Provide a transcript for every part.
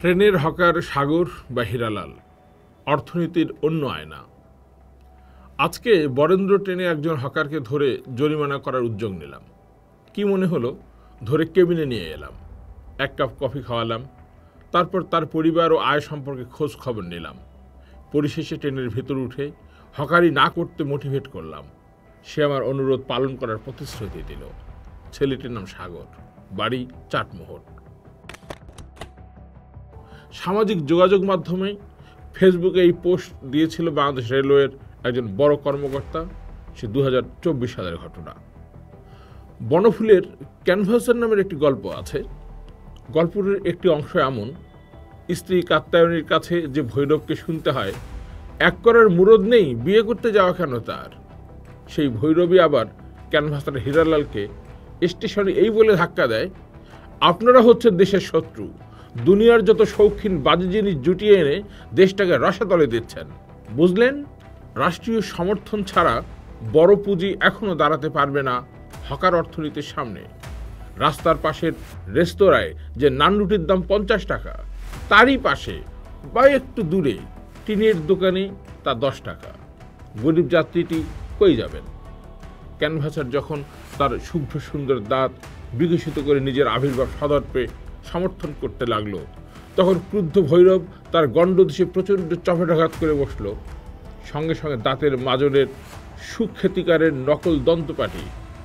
ট্রেনের হকার সাগর বা হীরালাল, অর্থনীতির অন্য আয়না। আজকে বরেন্দ্র ট্রেনে একজন হকারকে ধরে জরিমানা করার উদ্যোগ নিলাম। কি মনে হলো, ধরে কেবিনে নিয়ে এলাম, এক কাপ কফি খাওয়ালাম, তারপর তার পরিবার ও আয় সম্পর্কে খোঁজ খবর নিলাম। পরিশেষে ট্রেনের ভেতর উঠে হকারি না করতে মোটিভেট করলাম। সে আমার অনুরোধ পালন করার প্রতিশ্রুতি দিল। ছেলেটির নাম সাগর, বাড়ি চাটমোহর। সামাজিক যোগাযোগ মাধ্যমে ফেসবুকে এই পোস্ট দিয়েছিল বাংলাদেশ রেলওয়ের একজন বড় কর্মকর্তা। সে 2024 সালের ঘটনা। বনফুলের ক্যানভাসের নামের একটি গল্প আছে। গল্পের একটি অংশ এমন: স্ত্রী কাত্যায়নীর কাছে যে ভৈরবকে শুনতে হয়, এক করার মুরদ নেই, বিয়ে করতে যাওয়া কেন তার। সেই ভৈরবী আবার ক্যানভাসের হীরালালকে স্টেশনে এই বলে ধাক্কা দেয়, আপনারা হচ্ছেন দেশের শত্রু, দুনিয়ার যত শৌখিন বাজে জিনিস জুটিয়ে এনে দেশটাকে রসাতলে দিচ্ছেন, বুঝলেন? রাষ্ট্রীয় সমর্থন ছাড়া বড় পুঁজি এখনো দাঁড়াতে পারবে না হকার অর্থনীতির সামনে। রাস্তার পাশের রেস্তোরাঁয় যে নান রুটির দাম 50 টাকা, তারই পাশে বা একটু দূরে টিনের দোকানে তা 10 টাকা। গরিব যাত্রীটি কই যাবেন? ক্যানভাসার যখন তার শুভ্র সুন্দর দাঁত বিকশিত করে নিজের আবির্ভাব সদর্পে সমর্থন করতে লাগলো, তখন ক্রুদ্ধ ভৈরব তার গণ্ডদেশে প্রচণ্ড চপেটাঘাত করে বসল। সঙ্গে সঙ্গে দাঁতের মাজনের সুখ্যাতিকারের নকল দন্তপাটি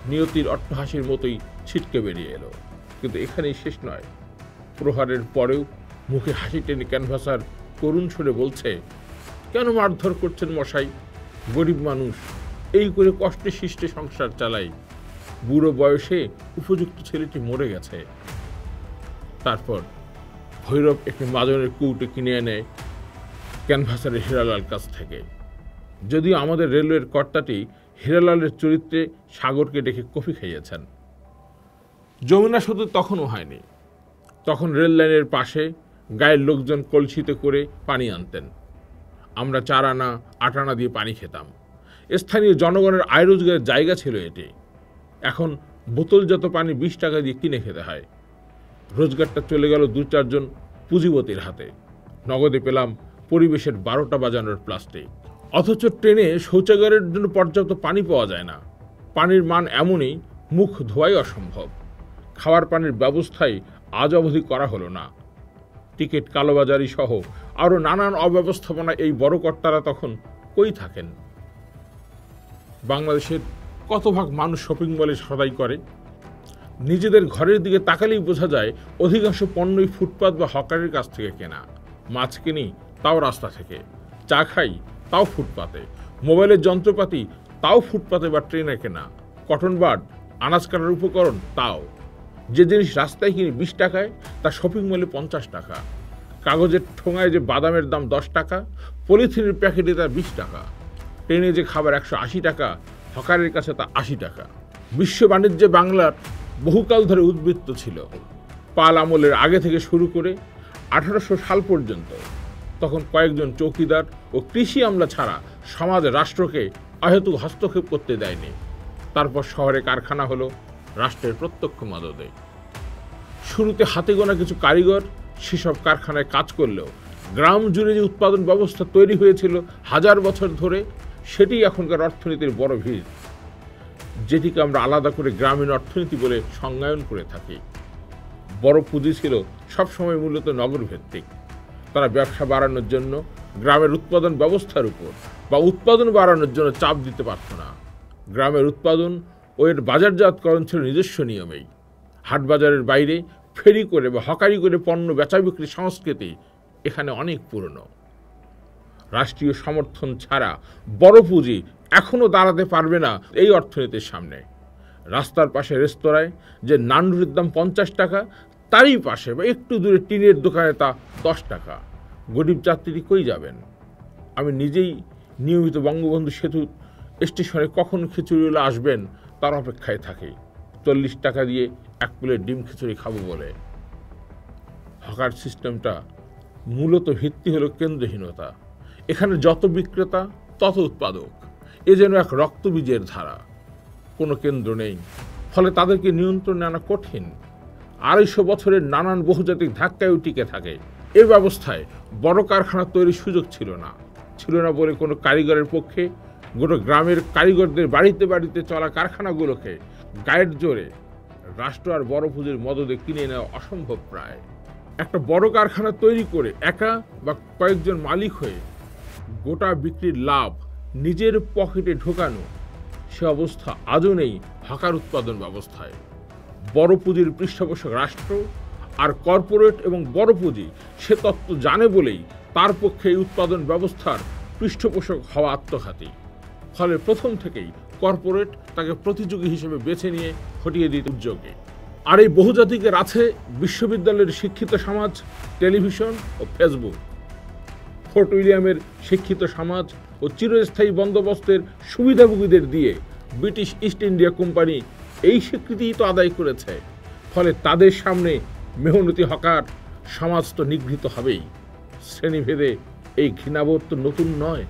নিয়তির অট্টহাসির মতোই ছিটকে বেরিয়ে এলো। কিন্তু এখানেই শেষ নয়। প্রহারের পরেও মুখে হাসি টেনে ক্যানভাসার করুণ সুরে বলছে, কেন মারধর করছেন মশাই? গরিব মানুষ, এই করে কষ্টে শিষ্টে সংসার চালাই। বুড়ো বয়সে উপযুক্ত ছেলেটি মরে গেছে। তারপর ভৈরব একটি মাজনের কৌটো কিনে এনে ক্যানভাসারের হীরালাল কাছ থেকে। যদিও আমাদের রেলওয়ের কর্তাটি হীরালালের চরিত্রে সাগরকে ডেকে কফি খাইয়েছেন। যমুনা সেতু তখনও হয়নি। তখন রেল লাইনের পাশে গায়ের লোকজন কলসিতে করে পানি আনতেন। আমরা 4 আনা 8 আনা দিয়ে পানি খেতাম। স্থানীয় জনগণের আয় রোজগারের জায়গা ছিল এটি। এখন বোতলজাত পানি 20 টাকা দিয়ে কিনে খেতে হয়। রোজগারটা চলে গেল 2-4 জন পুঁজিপতির হাতে। নগদে পেলাম পরিবেশের 12টা বাজানোর প্লাস্টিক। অথচ ট্রেনে শৌচাগারের জন্য পর্যাপ্ত পানি পাওয়া যায় না। পানির মান এমনই, মুখ ধোয়াই অসম্ভব। খাওয়ার পানির ব্যবস্থাই আজ অবধি করা হলো না। টিকিট কালোবাজারি সহ আরও নানান অব্যবস্থাপনা এই বড় কর্তারা তখন কই থাকেন? বাংলাদেশের কত ভাগ মানুষ শপিং মলে সদাই করে? নিজেদের ঘরের দিকে তাকালেই বোঝা যায় অধিকাংশ পণ্যই ফুটপাত বা হকারের কাছ থেকে কেনা। মাছ কিনি, তাও রাস্তা থেকে। চা খাই, তাও ফুটপাতে। মোবাইলের যন্ত্রপাতি, তাও ফুটপাতে বা ট্রেনে কেনা। কটন বাড, আনাজ কাটার উপকরণ, তাও। যে জিনিস রাস্তায় কিনি 20 টাকায়, তা শপিং মলে 50 টাকা। কাগজের ঠোঙায় যে বাদামের দাম 10 টাকা, পলিথিনের প্যাকেটে তা 20 টাকা। ট্রেনে যে খাবার 180 টাকা, হকারের কাছে তা 80 টাকা। বিশ্ব বাণিজ্যে বাংলার বহুকাল ধরে উদ্বৃত্ত ছিল। পাল আমলের আগে থেকে শুরু করে 1800 সাল পর্যন্ত। তখন কয়েকজন চৌকিদার ও কৃষি আমলা ছাড়া সমাজ রাষ্ট্রকে অহেতুক হস্তক্ষেপ করতে দেয়নি। তারপর শহরে কারখানা হলো রাষ্ট্রের প্রত্যক্ষ মদদে। শুরুতে হাতে গোনা কিছু কারিগর সেসব কারখানায় কাজ করলেও গ্রাম জুড়ে যে উৎপাদন ব্যবস্থা তৈরি হয়েছিল 1000 বছর ধরে, সেটি এখনকার অর্থনীতির বড় ভিড়, যেটিকে আমরা আলাদা করে গ্রামীণ অর্থনীতি বলে সংজ্ঞায়ন করে থাকি। বড় পুঁজি ছিল সবসময় মূলত নগরভিত্তিক। তারা ব্যবসা বাড়ানোর জন্য গ্রামের উৎপাদন ব্যবস্থার উপর বা উৎপাদন বাড়ানোর জন্য চাপ দিতে পারত না। গ্রামের উৎপাদন ও এর বাজারজাতকরণ ছিল নিজস্ব নিয়মেই। হাটবাজারের বাইরে ফেরি করে বা হকারি করে পণ্য বেচা বিক্রির সংস্কৃতি এখানে অনেক পুরনো। রাষ্ট্রীয় সমর্থন ছাড়া বড় পুঁজি এখনও দাঁড়াতে পারবে না এই অর্থনীতির সামনে। রাস্তার পাশে রেস্তোরাঁয় যে নান রুটির দাম 50 টাকা, তারই পাশে বা একটু দূরে টিনের দোকানে তা 10 টাকা। গরিব যাত্রীটি কই যাবেন? আমি নিজেই নিয়মিত বঙ্গবন্ধু সেতু স্টেশনে কখন খিচুড়িওয়ালা আসবেন তার অপেক্ষায় থাকি, 40 টাকা দিয়ে 1 প্লেট ডিম খিচুড়ি খাবো বলে। হকার সিস্টেমটা মূলত ভিত্তি হলো কেন্দ্রহীনতা। এখানে যত বিক্রেতা তত উৎপাদক। এ যেন এক রক্তবীজের ধারা। কোনো কেন্দ্র নেই, ফলে তাদেরকে নিয়ন্ত্রণে আনা কঠিন। 250 বছরের নানান বহুজাতিক ধাক্কায়ও টিকে থাকে। এ ব্যবস্থায় বড় কারখানা তৈরির সুযোগ ছিল না বলে কোনো কারিগরের পক্ষে গোটা গ্রামের কারিগরদের বাড়িতে বাড়িতে চলা কারখানাগুলোকে গায়ের জোরে রাষ্ট্র আর বড় পুঁজির মদদে কিনে নেওয়া অসম্ভব প্রায়। একটা বড় কারখানা তৈরি করে একা বা কয়েকজন মালিক হয়ে গোটা বিক্রির লাভ নিজের পকেটে ঢোকানো, সে অবস্থা আজও নেই হকার উৎপাদন ব্যবস্থায়। বড় পুঁজির পৃষ্ঠপোষক রাষ্ট্র আর কর্পোরেট এবং বড় পুঁজি সে তত্ত্ব জানে বলেই তার পক্ষে এই উৎপাদন ব্যবস্থার পৃষ্ঠপোষক হওয়া আত্মঘাতী। ফলে প্রথম থেকেই কর্পোরেট তাকে প্রতিযোগী হিসেবে বেছে নিয়ে হটিয়ে দিতে উদ্যোগে। আর এই বহুজাতিকের আছে বিশ্ববিদ্যালয়ের শিক্ষিত সমাজ, টেলিভিশন ও ফেসবুক। ফোর্ট উইলিয়ামের শিক্ষিত সমাজ ও চিরস্থায়ী বন্দোবস্তের সুবিধাভোগীদের দিয়ে ব্রিটিশ ইস্ট ইন্ডিয়া কোম্পানি এই স্বীকৃতিই তো আদায় করেছে। ফলে তাদের সামনে মেহনতি হকার সমাজ তো নিগৃহীত হবেই। শ্রেণীভেদে এই ঘৃণাবোধ তো নতুন নয়।